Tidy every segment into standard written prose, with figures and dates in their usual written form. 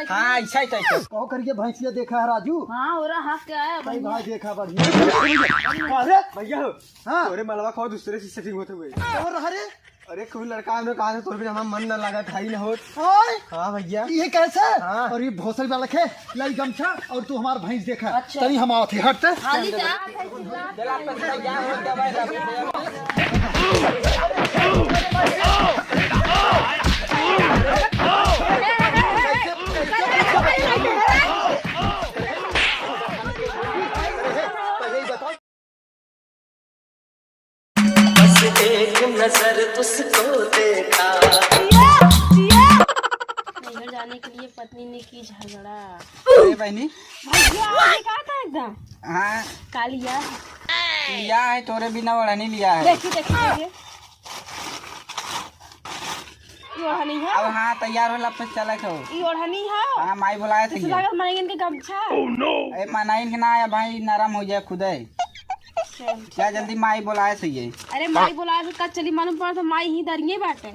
हाँ ऐसा ही चाहिए। कहो करके भैंसिया देखा है राजू? हाँ हो रहा हक क्या है भाई भाई देखा बढ़िया। अरे भैया हाँ तोरे मलवा खाओ दूसरे से सेटिंग होते हुए। और अरे अरे कोई लड़का हमने कहा था तोरे भी हमारा मन न लगा था ही न हो। ओए हाँ भैया ये कैसे? हाँ। और ये भोसड़ी वाला खे लाई गमछा और तू हमार भैंस देखा। अच्छा। तनी हम आओ थे हट। खाली जा एक नजर तुझको देखा। नैहर जाने के लिए पत्नी ने की झगड़ा। अरे बहनी भैया ये क्या था एकदम हाँ का लिया लिया है तोरे बिना बड़ा नहीं लिया है। देखिए देखिए ये ओढ़नी है। अब हाँ तैयार होला पे चला के हो। ये ओढ़नी है। हाँ माई बुलाए थे। लागत मरेंगे के गमछा। अरे मनाइन के ना आया भाई नरम हो जाए खुद है। क्या जल्दी माई बुलाए थे ये। अरे माई बोला का चली मालूम पड़ा तो माई ही दरिये बाटे।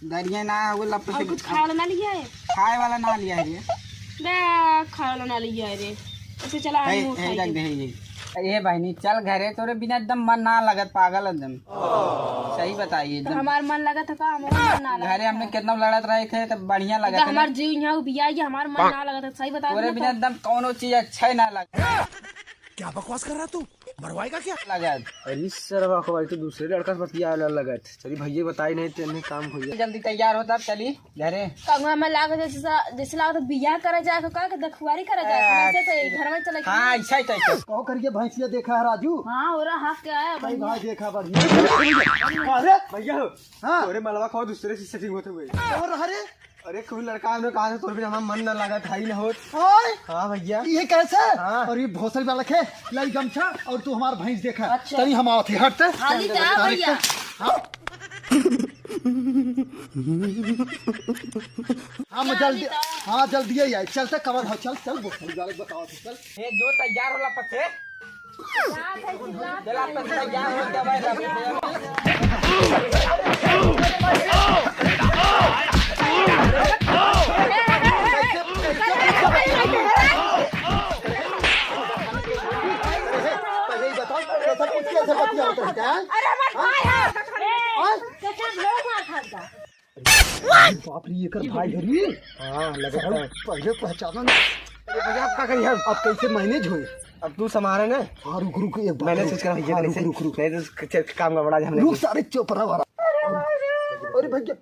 दरिया ना वो लप और से कुछ खाए वाला ना लिया है। खाए वाला ना लिया है ये। देख खाए वाला ना लिया है रे। ऐसे चला है हम है रख दे ये बहनी चल घरे तोरे बिना एकदम मन ना लगत पागल एकदम। सही बताइए तो एकदम। हमार मन लगा था का हमारा मन ना लगा। घरे हमने कितना लड़त रहे थे तो बढ़िया लगा तो था। हमार जीव यहाँ बिया ये हमार मन ना लगा था। सही बता तोरे बिना एकदम कौनो चीज अच्छा ही ना लगा। क्या बकवास कर रहा तू? मरवाएगा क्या? लगत अरे सर वाखवाई तो दूसरे लड़का से बतिया लगत। चलिए भैया बताई नहीं तेने काम हो गया। जल्दी तैयार होता चली घरे। कंगवा में लाग जैसे लाग तो बिया करे जाए का के दखुआरी करे जाए ऐसे तो घर में चले। हाँ ऐसा ही चाहिए। कहो करके भैंसिया देखा है राजू? हाँ हो रहा हक क्या है भाई भाई देखा बढ़िया। अरे भैया हाँ तोरे मलवा खाओ दूसरे से सेटिंग होते हुए। और अरे अरे कोई लड़का हमने कहा था तोरे भी हमारा मन न लगा था ही न हो। ओए हाँ भैया ये कैसे? हाँ। और ये भोसड़ी वाला खे लाई गमछा और तू हमार भैंस देखा। अच्छा। तनी हम आओ थे हट। खाली जा भैया। हम जल्दी हाँ जल्दी ही आए। चलते कवर हो चल चल भोसड़ी वाले बताओ थे चल। ये जो तैयार होला पसे चला पे तैयार हो जा भाई। पहले ही बताओ कैसा कुछ कैसे बतिया होता है क्या? अरे हमार भाई है कैसे लोग मार खाता। बाप रे ये कर भाई हरी। हाँ लगा था। पहले पहचाना नहीं। अरे भैया आप क्या करिए हम अब कैसे मैनेज हुए? अब तू संभाले ना। हाँ रुक रुक एक बार मैंने रुक। सोच कर भैया हाँ, नहीं से रुक रुक नहीं तो काम का बड़ा हमने रुक सारे चुप रहा वाला। अरे भैया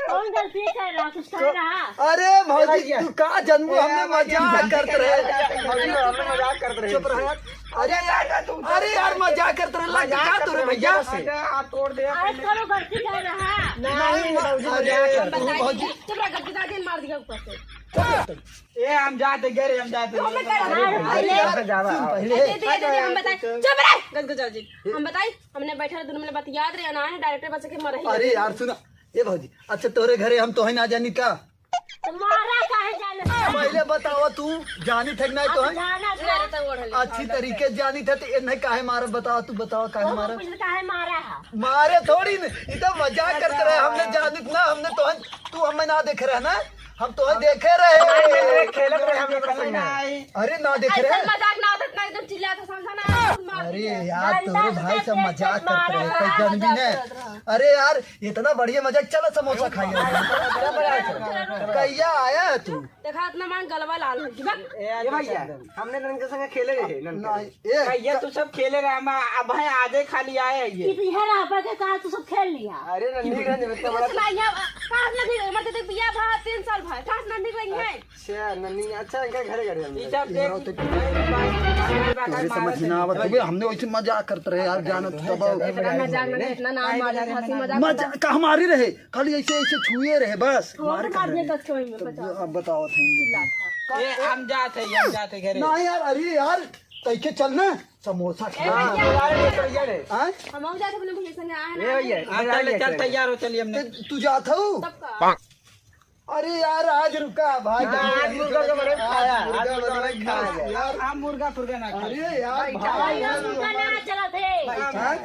कौन गलती कर रहा कुछ कर रहा। अरे भौजी तू का जन्म हमने मजाक करते रहे। मजाक करते रहे। चुप रहा। अरे यार मजाक करते रहे लग जा तू रे भैया। हाथ तोड़ दे। अरे करो गलती कर रहा। नहीं अरे तू भौजी चुप रह गलती दादी मार दिया ऊपर से। ये हम जाते घरे हम जाते। पहले हम बताए चुप रह गलगजाओ जी। हम बताई हमने बैठा दोनों में बात याद रहे ना है डायरेक्टर बच्चे के मर रही। अरे यार सुना ये भौजी अच्छा तोरे घरे हम तो है ना जानी का। तुम्हारा काहे जाने पहले बताओ तू जानी थे नहीं तो है जाना तेरे तो ओढ़ ले। अच्छी तरीके से जानी थे तो ये नहीं काहे मारा बताओ तू बताओ काहे मारा। काहे मारा है। मारे थोड़ी न ये तो मजाक करते रहे हमने जानी ना हमने तो तू हमें ना देख रहे ना हम तो देखे रहे खेलत रहे हम लोग संग में। अरे ना देख ऐसा रहे। मजाक ना होता इतना एकदम चिल्लाता समझा ना। अरे यार तोरे भाई सब मजाक करते रहे कोई जन भी नहीं। अरे यार इतना बढ़िया मजाक चलो समोसा खाइए। कैया आया है तू? देखा इतना मान गलवा लाल हो गया। ये भैया हमने नन के संग खेले रहे ना ये भैया तू सब खेले रहे हम अब भाई आधे खाली आए ये। है ना पर के कहा तू सब खेल लिया। अरे नन्ही रंज में इतना बड़ा। सुनाइया काश ना दी मत दे बिया भा 3 साल भा काश ना दी रही है। अच्छा नन्ही अच्छा इनका घरे घरे हम ये सब देख तोरे समझ ना आवत बे हमने वैसे मजाक करते रहे यार जानत तब मजाक ना इतना नाम मारा हंसी मजाक मजाक का हमारी रहे खाली ऐसे ऐसे छुए रहे बस। मार दिया कस कोई में बचा अब बताओ थे ये हम जाते घरे। ना यार अरे यार तैके चल ना समोसा खा। भैया हाँ? हम आऊ जाते अपने भैया संग आए ये ना। भैया चल तैयार हो चलिए हमने। तू जाता हूँ तब का अरे यार आज रुका भाई आज मुर्गा का बड़े खाया, आज मुर्गा मुर्गा बड़े बड़े खाया यार। आप मुर्गा फुर्गा ना खाओ। अरे यार वहाँ मुर्गा ना चला थे,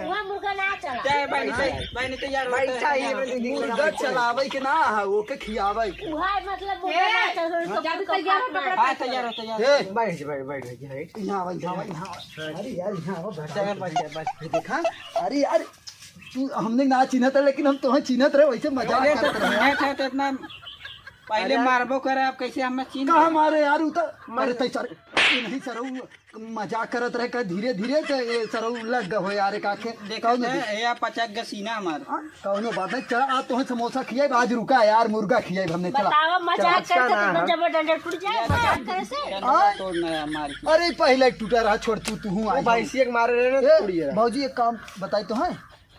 वहाँ मुर्गा ना चला। चाहे भाई नहीं तैयार भाई होता है। चाहिए मुर्गा चलावे के ना वो के खियावे के। वहाँ मतलब मुर्गा ना चला, उसको हाँ तैयार हो तैयार। ए बैठ यहाँ आवा, यहाँ आवा, यहाँ आवा। अरे यार यहाँ आवा, बस देखा। अरे यार तू हमने ना चिन्हत है लेकिन हम तुम्हें चिन्हत रहे वैसे मजा पहले तो करते रहे। चिन्ह थे तो इतना पहले मारबो करे अब कैसे हमें चिन्ह कहाँ मारे यार उ तो अरे तै सर नहीं सर मजाक करत रहे का धीरे धीरे तो ये सर लग गए हो यार काके देखो या 50 का सीना हमार। कौनो बात नहीं चला आज तुम्हें समोसा खियाई आज रुका यार मुर्गा खियाई हमने चला। बताओ मजाक करके तो जब डंडा टूट जाए मजाक करे से। तोड़ना है हमार की। अरे पहले टूटा रहा छोड़ तू आई भाई से एक मारे रहे ना थोड़ी है। भाजी एक काम बताई तो है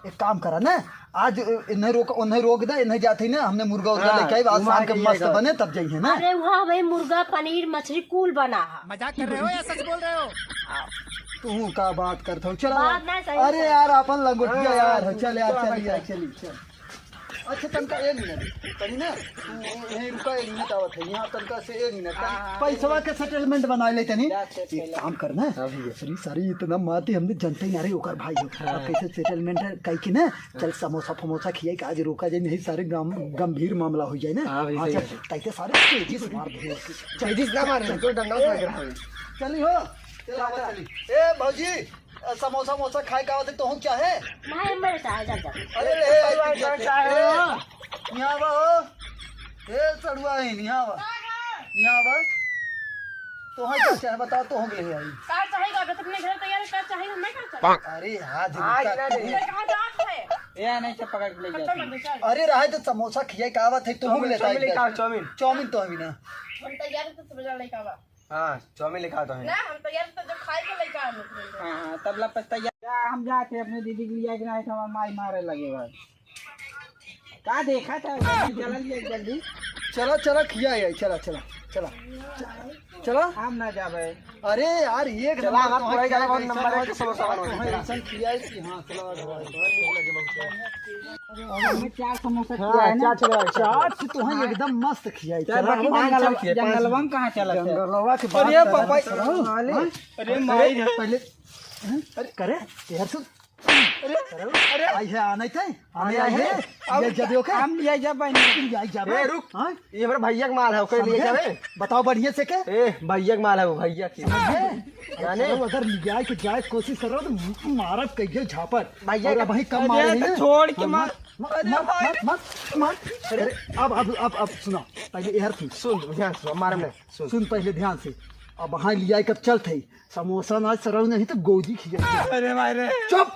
एक काम करा ना आज इन्हें रोक दे इन्हें जाते ना हमने मुर्गा उर्गा लेके आई आज शाम के मस्त बने तब जाइए ना। अरे वहाँ भाई मुर्गा पनीर मछली कूल बना है। मजाक कर रहे हो या सच बोल रहे हो? तू का बात करता हूँ चला बात नहीं सही अरे यार अपन लंगोटिया यार चल यार चल अच्छा तनका 1 मिनट तनी ना तू यहीं रुका 1 मिनट आवत है यहाँ तनका से 1 मिनट पैसा के सेटलमेंट बना ले तनी एक काम करना सरी सारी इतना माती हमने जनते ही अरे ओकर भाई हो अब कैसे सेटलमेंट है कहीं की ना चल समोसा फमोसा खियाई का आज रोका जाए नहीं सारे गंभीर मामला हो जाए ना। हाँ चल तैसे सारे तेजी से मार दे तेजी से मार तो डंडा लग रहा है। चली हो चली ए भौजी समोसा मोसा खाए का आवत तो हम क्या है नहीं मेरे चाहे जा जा। अरे यहाँ आवा हो ए चढ़ुआ है यहाँ आवा तो हम क्या चाहे बताओ तो हम ले आई। कार चाहेगा तो तुमने घर तैयार कर चाहेगा मैं कहां चला। अरे आज रुका तू। कहां जात है या नहीं से पकड़ के ले जाते। अरे रहा तो समोसा खियाई का आवत है तो हम लेता है चाउमीन तो हमी ना हम तैयार तो समझ लेका बा। हाँ चाउमीन लिखा तो है ना हम तैयार तो जब खाए के लेका हम। हाँ तबला पछताइया हम जाते अपने दीदी के लिए कि नहीं हम माई मारे लगेगा का देखा था चल लिया जल्दी चला चला खियाई चला चला चला चला हम ना जावे। अरे यार एक चला हम पूरा ही बहुत नंबर 1 समोसा बनवा ऐसा खियाई कि हां चला हमें 4 समोसा खिया है ना। चाट से तो है एकदम मस्त खियाई चला जंगलवा में कहां चला जंगलवा के बाद अरे पापा अरे माई पहले अरे करे यार सुन अरे आई है आने थे आने आई है ये जब ओके हम लिया जा बहनी आई जब ए रुक हां ये मेरा भैया का माल है ओके लिए जावे बताओ बढ़िया से के ए भैया का माल है वो भैया की जाने अगर लिया के जाए कोशिश कर रहा तो मारत कहिए झापट भैया और भाई कम मारे अरे नहीं छोड़ के मार मत अरे अब सुनो पहले यार थी सुन ध्यान से मार में सुन पहले ध्यान से अब वहाँ लिया कब चल थे समोसा ना सरव नहीं तो गोदी खिया अरे मारे चुप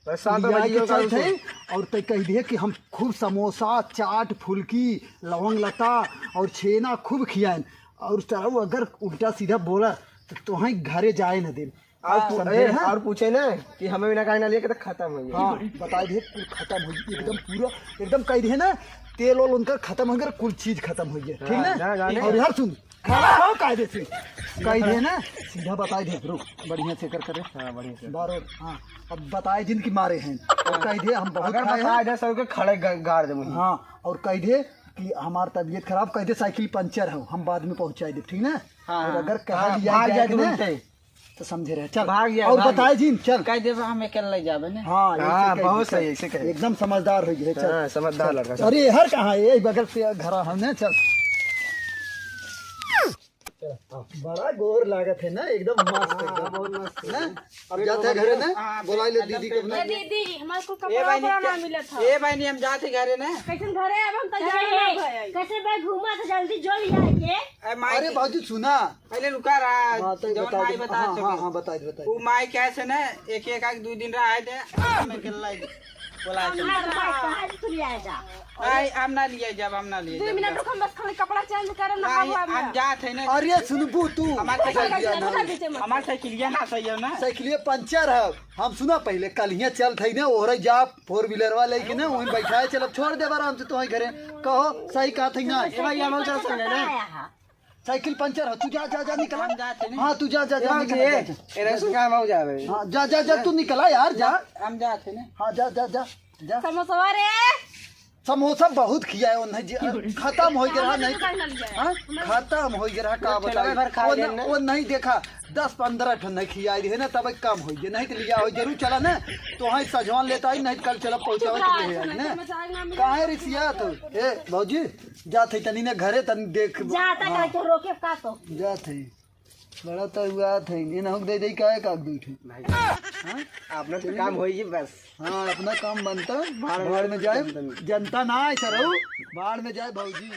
शांत लिया के भैया चल थे और तय कह दिए कि हम खूब समोसा चाट फुल्की लवंग लता और छेना खूब खियाएं और सरव अगर उल्टा सीधा बोला तो तुम्हें घरे जाए न दिन और पूछे ना कि हमें बिना कहना लिए तो खत्म हो गया। हाँ बता दिए खत्म हो गई एकदम पूरा एकदम कह दिए ना तेल और उनका खत्म हो गया कुल चीज खत्म हो गया ठीक ना। और यार सुन खड़ा हो कायदे से कह दिए ना सीधा बताए दे रुक बढ़िया से कर करे हाँ बढ़िया से बारो हाँ अब बताए जिनकी मारे हैं और कह दिए हम बहुत अगर खाए बता हैं दे सबके खड़े गाड़ दे मुझे। हाँ और कह दिए कि हमारी तबीयत खराब कह दे साइकिल पंचर है हम बाद में पहुंचाए दे ठीक ना। और अगर कहा लिया भाग जाए जाए ना, तुरंत तो समझे रहे चल भाग गया, और भाग बताए जिन चल कह दे हम अकेले ले जावे ना। हाँ ऐसे हाँ कह बहुत दिए, सही ऐसे कहे एकदम समझदार हो गए चल हाँ समझदार लड़का अरे हर कहाँ है यही बगल से घर हमने चल बड़ा गोर लागत है ना एकदम मस्त एकदम बहुत मस्त ना। अब जाते हैं घरे ना बुला ले दीदी को ए दीदी हमारे को ए कपड़ा बहनी उपड़ा ना मिला था। ए बहनी हम जाते घरे ना। कैसे घरे अब हम तैयार ना भए कैसे भाई घूमा तो जल्दी जो जाएंगे। ए माई अरे बाजू सुना पहले रुका रहा जब बता माई बता हाँ हाँ चुकी हाँ बताइए बताइए वो माई कैसे ना एक 2 दिन रहा थे हम अकेला बोला कहां से तुम आएगा आई हम ना लिए जब हम ना लिए 2 मिनट रुक हम बस खाली कपड़ा चेंज करे ना हम जाते ना। अरे सुनबू तू हमारे बता दीजिए मत। हमारे साइकिलिया ना सही है ना। साइकिल पंचर है हम सुना पहले कल यहाँ चल थे ना ओहर जा 4 व्हीलर वाले के ना वहीं बैठाए चल अब छोड़ दे आराम से तुम्हारे घरे कहो सही कहा थे ना साइकिल पंचर है तू जा जा जा निकला हम जाते ना। हाँ तू जा जा जा निकल जावे हाँ जा जा जा तू निकला यार जा हम जाते ना। हाँ जा जा जा जा समोसा रे समोसा बहुत खिया है नहीं खत्म हो गया नहीं हाँ? खत्म हो गया का बताइए वो नहीं देखा 10-15 ठन नहीं खियाई है ना तब कम हो गया नहीं तो लिया हो जरूर चला ना तो हाँ सजवान लेता ही नहीं कल चला पहुँचावे तो ले आई ना कहाँ रिसिया तो ए भौजी जात है तनी ने घरे तनी देख रोके का तो जात है बड़ा तो हुआ थे ये ना दे दे का काग दूठे अपना तो काम होई बस। हाँ अपना काम बनता बाढ़ में जाए जनता ना आए सर बाढ़ में जाए भौजी।